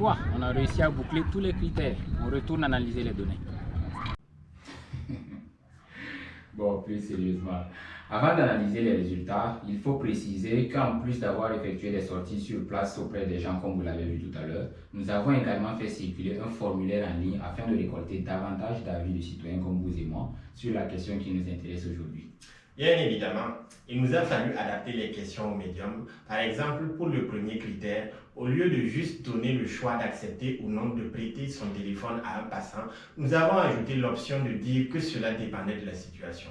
fois, on a réussi à boucler tous les critères. On retourne analyser les données. Bon, plus sérieusement. Avant d'analyser les résultats, il faut préciser qu'en plus d'avoir effectué des sorties sur place auprès des gens comme vous l'avez vu tout à l'heure, nous avons également fait circuler un formulaire en ligne afin de récolter davantage d'avis de citoyens comme vous et moi sur la question qui nous intéresse aujourd'hui. Bien évidemment, il nous a fallu adapter les questions au médium. Par exemple, pour le premier critère, au lieu de juste donner le choix d'accepter ou non de prêter son téléphone à un passant, nous avons ajouté l'option de dire que cela dépendait de la situation.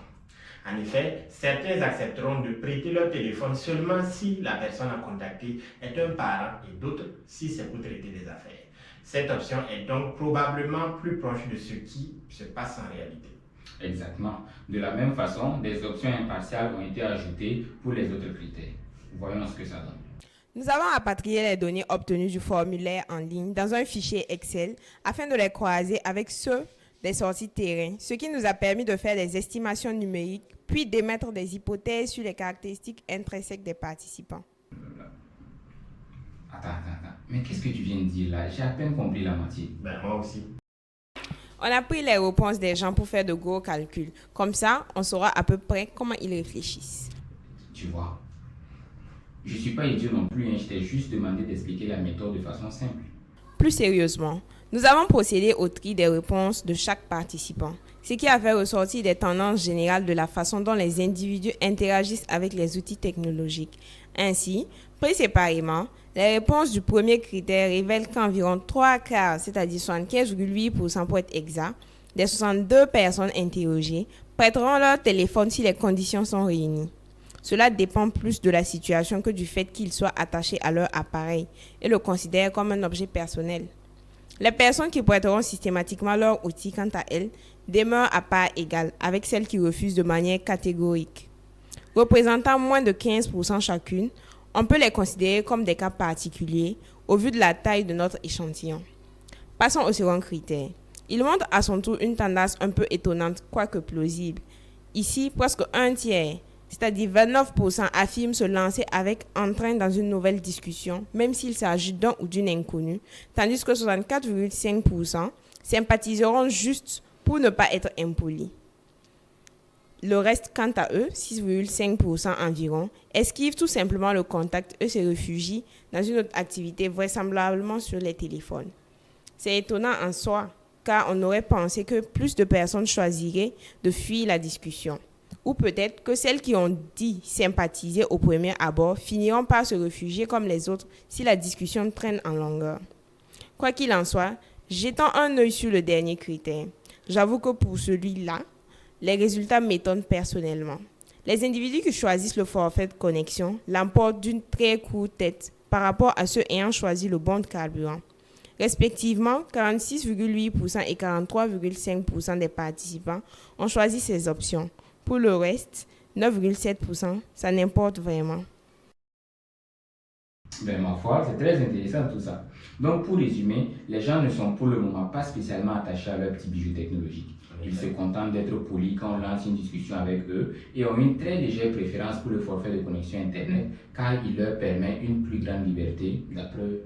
En effet, certains accepteront de prêter leur téléphone seulement si la personne à contacter est un parent et d'autres si c'est pour traiter des affaires. Cette option est donc probablement plus proche de ce qui se passe en réalité. Exactement. De la même façon, des options impartiales ont été ajoutées pour les autres critères. Voyons ce que ça donne. Nous avons rapatrié les données obtenues du formulaire en ligne dans un fichier Excel afin de les croiser avec ceux des sorties terrain, ce qui nous a permis de faire des estimations numériques puis d'émettre des hypothèses sur les caractéristiques intrinsèques des participants. Attends. Mais qu'est-ce que tu viens de dire là? J'ai à peine compris la moitié. Moi aussi. On a pris les réponses des gens pour faire de gros calculs. Comme ça, on saura à peu près comment ils réfléchissent. Tu vois, je ne suis pas idiot non plus, je t'ai juste demandé d'expliquer la méthode de façon simple. Plus sérieusement, nous avons procédé au tri des réponses de chaque participant, ce qui a fait ressortir des tendances générales de la façon dont les individus interagissent avec les outils technologiques. Ainsi, pris séparément, les réponses du premier critère révèlent qu'environ 3 quarts, c'est-à-dire 75,8% pour être exact, des 62 personnes interrogées prêteront leur téléphone si les conditions sont réunies. Cela dépend plus de la situation que du fait qu'ils soient attachés à leur appareil et le considèrent comme un objet personnel. Les personnes qui prêteront systématiquement leur outil, quant à elles, demeurent à part égale avec celles qui refusent de manière catégorique. Représentant moins de 15% chacune, on peut les considérer comme des cas particuliers au vu de la taille de notre échantillon. Passons au second critère. Il montre à son tour une tendance un peu étonnante, quoique plausible. Ici, presque un tiers, c'est-à-dire 29%, affirment se lancer avec entrain dans une nouvelle discussion, même s'il s'agit d'un ou d'une inconnue, tandis que 64,5% sympathiseront juste pour ne pas être impolis. Le reste, quant à eux, 6,5% environ, esquivent tout simplement le contact et se réfugient dans une autre activité, vraisemblablement sur les téléphones. C'est étonnant en soi, car on aurait pensé que plus de personnes choisiraient de fuir la discussion. Ou peut-être que celles qui ont dit sympathiser au premier abord finiront par se réfugier comme les autres si la discussion traîne en longueur. Quoi qu'il en soit, jetons un œil sur le dernier critère. J'avoue que pour celui-là, les résultats m'étonnent personnellement. Les individus qui choisissent le forfait de connexion l'emportent d'une très courte tête par rapport à ceux ayant choisi le bon de carburant. Respectivement, 46,8% et 43,5% des participants ont choisi ces options. Pour le reste, 9,7%, ça n'importe vraiment. Ma foi, c'est très intéressant tout ça. Donc pour résumer, les gens ne sont pour le moment pas spécialement attachés à leurs petits bijoux technologiques. Ils se contentent d'être polis quand on lance une discussion avec eux et ont une très légère préférence pour le forfait de connexion Internet car il leur permet une plus grande liberté d'après eux.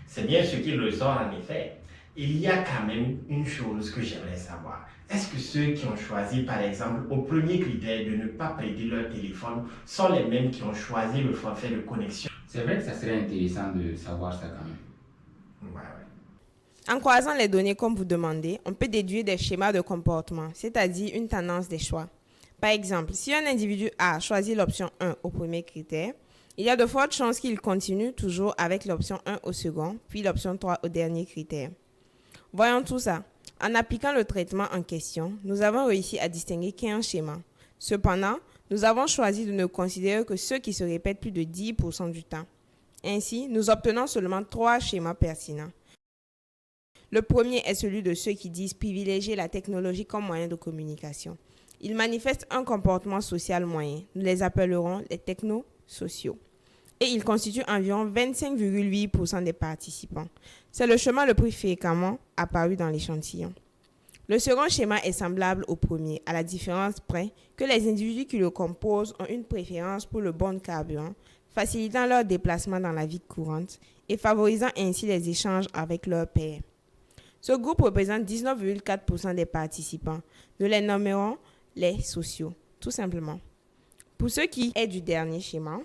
C'est bien ce qu'il ressort en effet. Il y a quand même une chose que j'aimerais savoir. Est-ce que ceux qui ont choisi, par exemple, au premier critère de ne pas prêter leur téléphone sont les mêmes qui ont choisi le forfait de connexion? C'est vrai que ça serait intéressant de savoir ça quand même. Ouais. En croisant les données comme vous demandez, on peut déduire des schémas de comportement, c'est-à-dire une tendance des choix. Par exemple, si un individu A choisit l'option 1 au premier critère, il y a de fortes chances qu'il continue toujours avec l'option 1 au second, puis l'option 3 au dernier critère. Voyons tout ça. En appliquant le traitement en question, nous avons réussi à distinguer 15 schémas. Cependant, nous avons choisi de ne considérer que ceux qui se répètent plus de 10% du temps. Ainsi, nous obtenons seulement 3 schémas pertinents. Le premier est celui de ceux qui disent privilégier la technologie comme moyen de communication. Ils manifestent un comportement social moyen. Nous les appellerons les technosociaux. Et ils constituent environ 25,8% des participants. C'est le schéma le plus fréquemment apparu dans l'échantillon. Le second schéma est semblable au premier, à la différence près que les individus qui le composent ont une préférence pour le bon carburant facilitant leur déplacement dans la vie courante et favorisant ainsi les échanges avec leurs pairs. Ce groupe représente 19,4% des participants. Nous les nommerons les sociaux, tout simplement. Pour ce qui est du dernier schéma,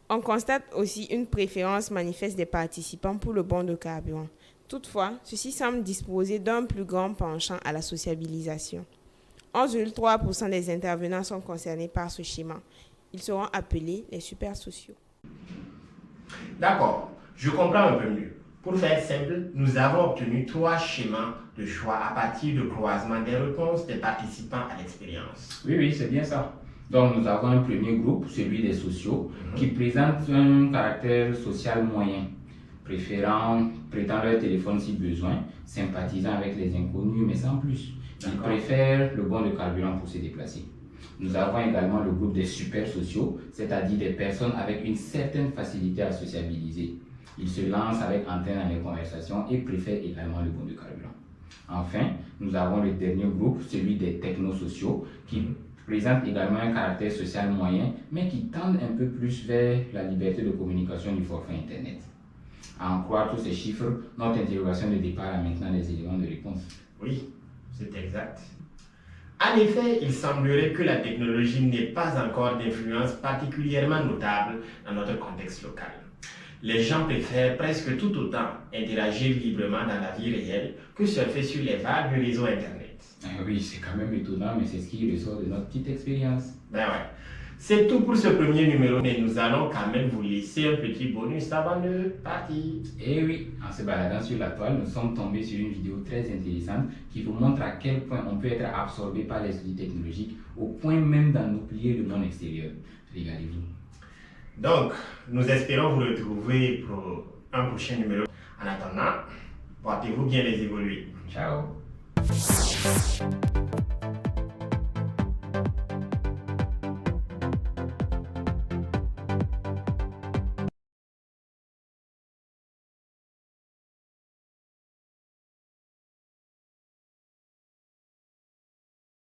on constate aussi une préférence manifeste des participants pour le bon de carburant. Toutefois, ceux-ci semblent disposer d'un plus grand penchant à la sociabilisation. 11,3% des intervenants sont concernés par ce schéma. Ils seront appelés les super sociaux. D'accord, je comprends un peu mieux. Pour faire simple, nous avons obtenu 3 schémas de choix à partir de croisement des réponses des participants à l'expérience. Oui, c'est bien ça. Donc, nous avons un premier groupe, celui des sociaux, qui présente un caractère social moyen, prêtant leur téléphone si besoin, sympathisant avec les inconnus, mais sans plus. Ils préfèrent le bon de carburant pour se déplacer. Nous avons également le groupe des super sociaux, c'est-à-dire des personnes avec une certaine facilité à sociabiliser. Ils se lancent avec antenne dans les conversations et préfèrent également le bon de carburant. Enfin, nous avons le dernier groupe, celui des technosociaux, qui présente également un caractère social moyen, mais qui tendent un peu plus vers la liberté de communication du forfait Internet. À en croire tous ces chiffres, notre interrogation de départ a maintenant des éléments de réponse. Oui, c'est exact. En effet, il semblerait que la technologie n'ait pas encore d'influence particulièrement notable dans notre contexte local. Les gens préfèrent presque tout autant interagir librement dans la vie réelle que surfer sur les vagues du réseau Internet. Oui, c'est quand même étonnant, mais c'est ce qui ressort de notre petite expérience. Ben ouais. C'est tout pour ce premier numéro, mais nous allons quand même vous laisser un petit bonus avant de partir. Et oui, en se baladant sur la toile, nous sommes tombés sur une vidéo très intéressante qui vous montre à quel point on peut être absorbé par les outils technologiques au point même d'en oublier le monde extérieur. Regardez-vous. Donc, nous espérons vous retrouver pour un prochain numéro. En attendant, portez-vous bien les évoluer. Ciao.